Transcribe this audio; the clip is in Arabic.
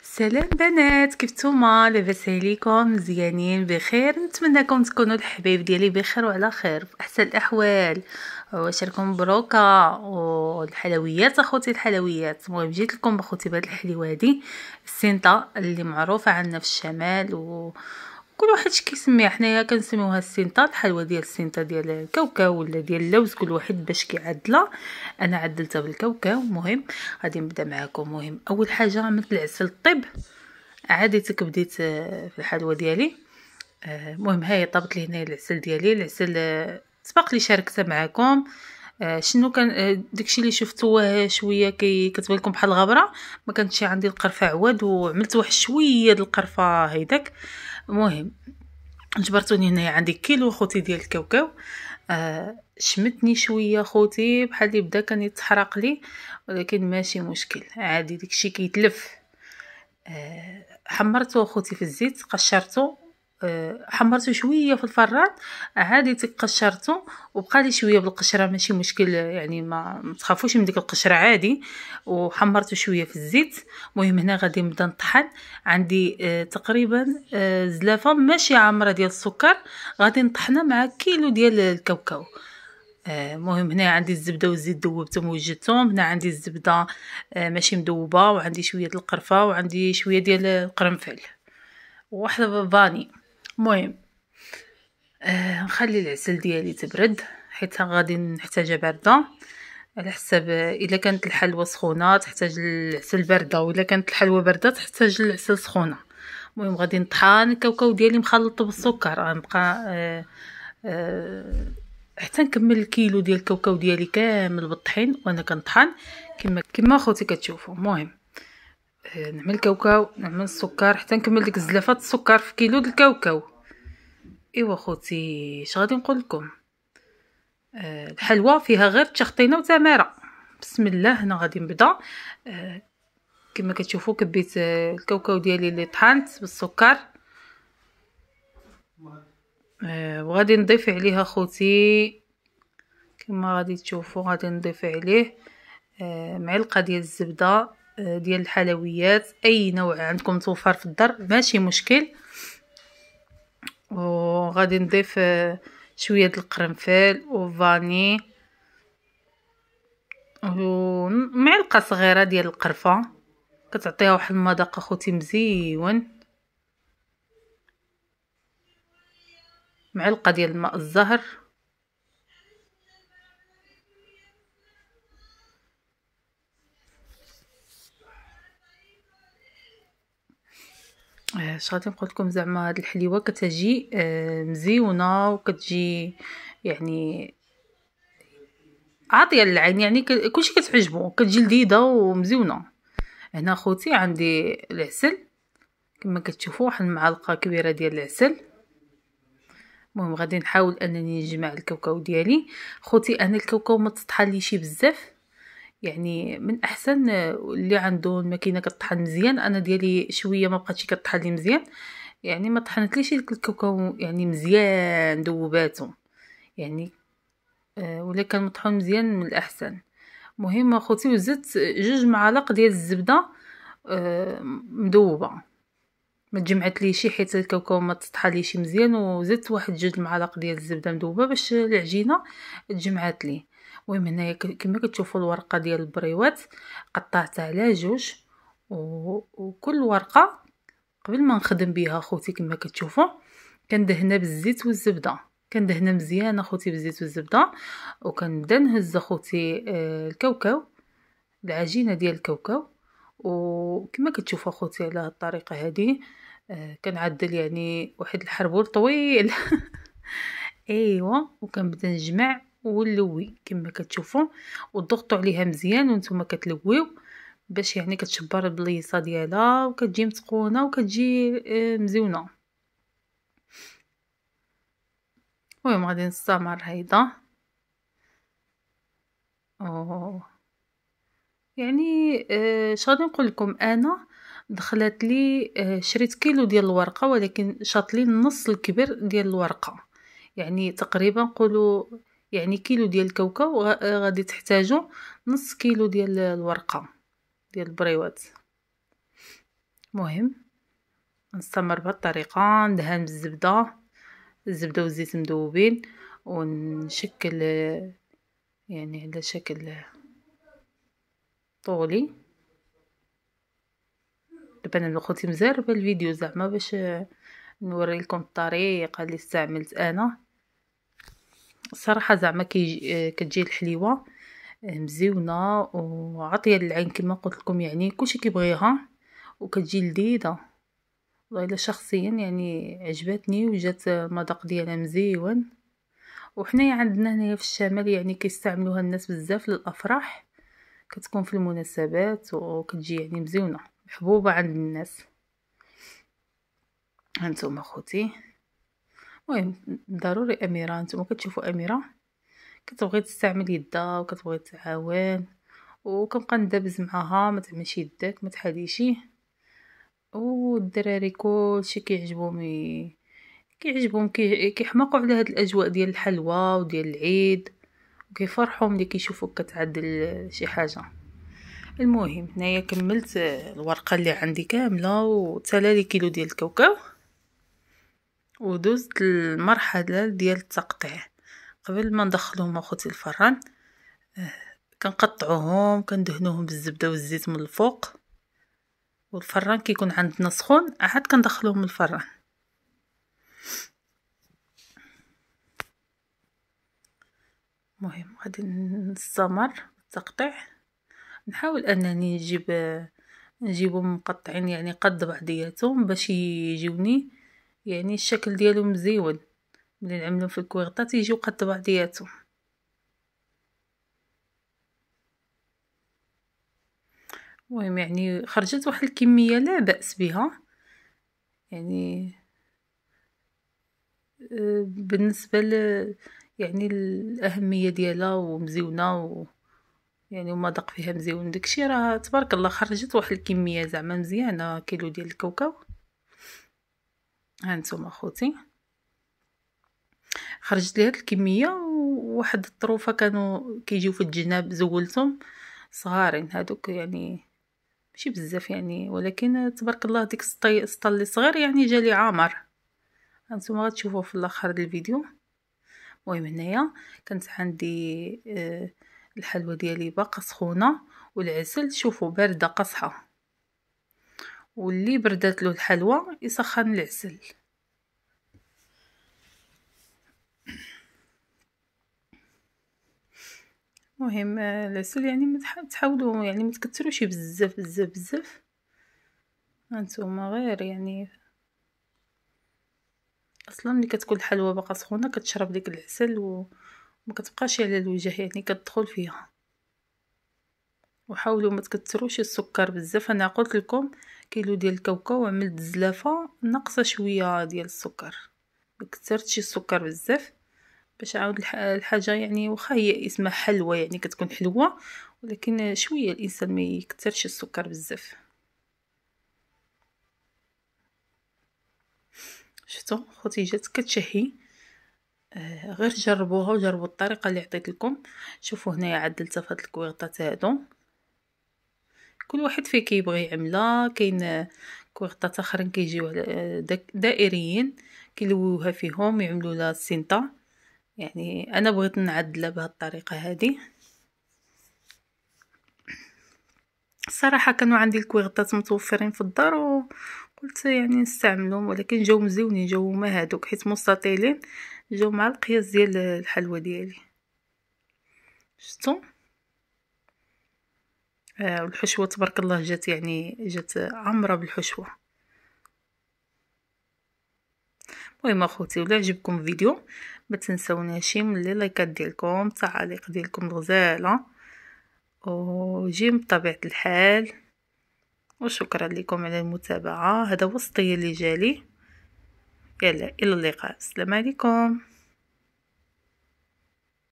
سلام بنات، كيفتوما؟ لاباس عليكم؟ مزيانين بخير؟ نتمنىكم تكونوا الحبايب ديالي بخير وعلى خير في احسن الاحوال. واش راكم مبروكه والحلويات اخوتي؟ الحلويات المهم جيت لكم اخوتي بهاد الحليوه هادي السينطه اللي معروفه عندنا في الشمال كل واحد كيسميها. حنايا كنسميوها السينطه، الحلوه ديال السينطه ديال الكاوكاو ولا ديال اللوز، كل واحد باش كيعدلها. انا عدلتها بالكاوكاو. مهم غادي نبدا معكم. مهم اول حاجه عملت العسل الطيب عاديتك، بديت في الحلوه ديالي. المهم هاي طابت لي هنا العسل ديالي. العسل سبق لي شاركته معكم. شنو كان داكشي اللي شفتوه شويه كتبان لكم بحال الغبره، ما كانتش عندي القرفه عواد وعملت واحد شويه د القرفه هيداك. المهم جبرتوني هنايا عندي كيلو خوتي ديال الكاوكاو. شمتني شويه خوتي بحال اللي بدا كان يتحرق لي، ولكن ماشي مشكل عادي، داكشي كيتلف. حمرته خوتي في الزيت، قشرته، حمرته شويه في الفران عادي، قشرته وبقى لي شويه بالقشره ماشي مشكل، يعني ما تخافوش من ديك القشره عادي. وحمرته شويه في الزيت. المهم هنا غادي نبدا نطحن. عندي تقريبا زلافه ماشي عامره ديال السكر، غادي نطحنها مع كيلو ديال الكاوكاو. المهم هنا عندي الزبده والزيت ذوبتهم ووجدتهم. هنا عندي الزبده ماشي مذوبه، وعندي شويه ديال القرفه، وعندي شويه ديال القرنفل، وواحده فاني. المهم نخلي العسل ديالي تبرد حيت غادي نحتاجها بارده، على حسب الا كانت الحلوه سخونه تحتاج العسل بارده، والا كانت الحلوه بارده تحتاج العسل سخونه. المهم غادي نطحن الكاوكاو ديالي مخلطه بالسكر. غنبقى حتى نكمل الكيلو ديال الكاوكاو ديالي كامل بالطحين وانا كنطحن كما خوتي كتشوفوا. المهم نعمل الكاوكاو، نعمل السكر حتى نكمل ديك زلافات السكر في كيلو ديال الكاوكاو. ايوا خوتي اش غادي نقول لكم، الحلوى فيها غير تشخطينه وتماره. بسم الله. هنا غادي نبدا. كما كتشوفوا كبيت الكاوكاو ديالي اللي طحنت بالسكر، وغادي نضيف عليها خوتي كما غادي تشوفوا. غادي نضيف عليه معلقه ديال الزبده ديال الحلويات، اي نوع عندكم توفر في الدار ماشي مشكل. وغادي نضيف شويه د القرنفل وفاني ومعلقه صغيره ديال القرفه، كتعطيها واحد المذاق اخوتي مزيون. معلقه ديال الماء الزهر، اش غادي نقول لكم، زعما هاد الحليوه كتجي مزيونه وكتجي يعني عاطيه للعين، يعني كلشي كتعجبو، كتجي لذيذه ومزيونه. هنا خوتي عندي العسل كما كتشوفوا، واحد المعلقه كبيره ديال العسل. المهم غادي نحاول انني نجمع الكاوكاو ديالي. خوتي انا الكاوكاو ما تطحنليش بزاف، يعني من احسن اللي عنده الماكينه كطحن مزيان. انا ديالي شويه ما بقاتش كطحن لي مزيان، يعني ما طحنتليش ديك الكاوكاو يعني مزيان ذوباتو يعني، ولا كان مطحون مزيان من الاحسن. مهم اخوتي وزدت 2 معالق ديال الزبده مذوبه، ما تجمعت لي شي حيت الكاوكاو ما تطحنليش مزيان، وزدت واحد 2 معالق ديال الزبده مذوبه باش العجينه تجمعت لي. المهم هنايا كما كتشوفوا الورقه ديال البريوات قطعتها على 2، وكل ورقه قبل ما نخدم بها خوتي كما كتشوفوا كندهنها بالزيت والزبده. كندهنها مزيان اخوتي بالزيت والزبده، وكنبدا نهز اخوتي الكاوكاو، العجينه ديال الكاوكاو. وكما كتشوفوا اخوتي على هذه الطريقه هذه كنعدل يعني واحد الحربور طويل ايوا، وكنبدا نجمع ونلوي كما كتشوفوا، وضغطوا عليها مزيان وانتم كتلويو باش يعني كتشبر البليصه ديالها وكتجي متقونه وكتجي مزيونه. المهم غادي نستمر هيدا. يعني اش غادي نقول لكم، انا دخلت لي شريت كيلو ديال الورقه، ولكن شاط لي نص الكبير ديال الورقه، يعني تقريبا نقولوا يعني كيلو ديال الكاوكاو غادي تحتاجوا نص كيلو ديال الورقه ديال البريوات. مهم نستمر بهذه الطريقه، ندهن بالزبده والزيت مذوبين، ونشكل يعني على شكل طولي. دابا انا خوتي مزاربه الفيديو زعما باش نوري لكم الطريقه اللي استعملت انا. الصراحه زعما كتجي الحليوه مزيونه وعطيه للعين كما قلت لكم، يعني كلشي كيبغيها وكتجي لذيذه. والله شخصيا يعني عجبتني وجات المذاق ديالها مزيون. وحنايا عندنا هنايا في الشمال يعني كيستعملوها الناس بزاف للافراح، كتكون في المناسبات وكتجي يعني مزيونه محبوبه عند الناس. هانتوما خوتي، المهم ضروري اميره، نتوما كتشوفوا اميره كتبغي تستعمل يدها وكتبغي تعاون، وكنبقى ندابز معاها ما تعملش يدك ما تحاديشي. والدراري كلشي كيعجبهم كيحماقوا على هاد الاجواء ديال الحلوى وديال العيد، وكيفرحوا ملي كيشوفوك كتعدل شي حاجه. المهم هنايا كملت الورقه اللي عندي كامله وتلالي كيلو ديال الكاوكاو، ودوزت المرحله ديال التقطيع. قبل ما ندخلهم اخوتي الفران كنقطعوهم كندهنوهم بالزبده والزيت من الفوق، والفران كيكون عندنا سخون عاد كندخلوهم الفران. المهم غادي نستمر التقطيع، نحاول انني نجيبهم مقطعين يعني قد بعضياتهم باش يجوني يعني الشكل ديالهم مزيون. ملي نعملهم في الكويغطات يجيو قد بعضياتهم. المهم يعني خرجت واحد الكميه لا باس بها، يعني بالنسبه يعني الاهميه ديالها ومزيونه يعني ومذاق فيها مزيون داكشي، راه تبارك الله خرجت واحد الكميه زعما مزيانه كيلو ديال الكاوكاو. هانتوما اخوتي خرجت لي هاد الكميه، وواحد الطروفه كانوا كيجيو في الجناب زولتهم صغارين هادوك يعني ماشي بزاف يعني، ولكن تبارك الله ديك السطل اللي صغير يعني جالي عامر. هانتوما غتشوفوه في الاخر ديال الفيديو. المهم هنايا كانت عندي الحلوى ديالي باقا سخونه، والعسل شوفوا بارده قصحه، واللي بردات له الحلوى يسخن العسل. المهم العسل يعني تحاولوا يعني ما تكثروش بزاف بزاف بزاف. هانتوما غير يعني اصلا ملي كتكون الحلوى باقا سخونه كتشرب ديك العسل وما كتبقاش على الوجه يعني كتدخل فيها. وحاولوا ما تكثروش السكر بزاف. انا قلت لكم كيلو ديال الكاوكاو عملت زلافه ناقصه شويه ديال السكر، ما كثرتش السكر بزاف باش عاود الحاجه يعني واخا هي اسمها حلوى يعني كتكون حلوه، ولكن شويه الانسان ما يكثرش السكر بزاف. شفتوا خوتي جات كتشهي. غير جربوها وجربوا الطريقه اللي عطيت لكم. شوفوا هنايا عدلتها في هاد الكويغطات هادو، كل واحد فيه كيبغي يعملها. كاين كويغطات اخرين كيجيو دائريين كيلووها فيهم يعملوا لها السنطه، يعني انا بغيت نعدلها بهذه الطريقه هذه. الصراحه كانوا عندي الكويغطات متوفرين في الدار وقلت يعني نستعملهم، ولكن جاو مزيونين، جاو هما هادوك حيت مستطيلين، جاو مع القياس ديال الحلوى ديالي. شفتوا والحشوه تبارك الله جات يعني جات عمره بالحشوه. المهم اخوتي ولا عجبكم الفيديو ما تنسوناش من لي لايكات ديالكم، التعاليق ديالكم الغزاله، وجيم بطبيعه الحال. وشكرا لكم على المتابعه. هذا هو السطيل اللي جالي. يلا الى اللقاء، السلام عليكم.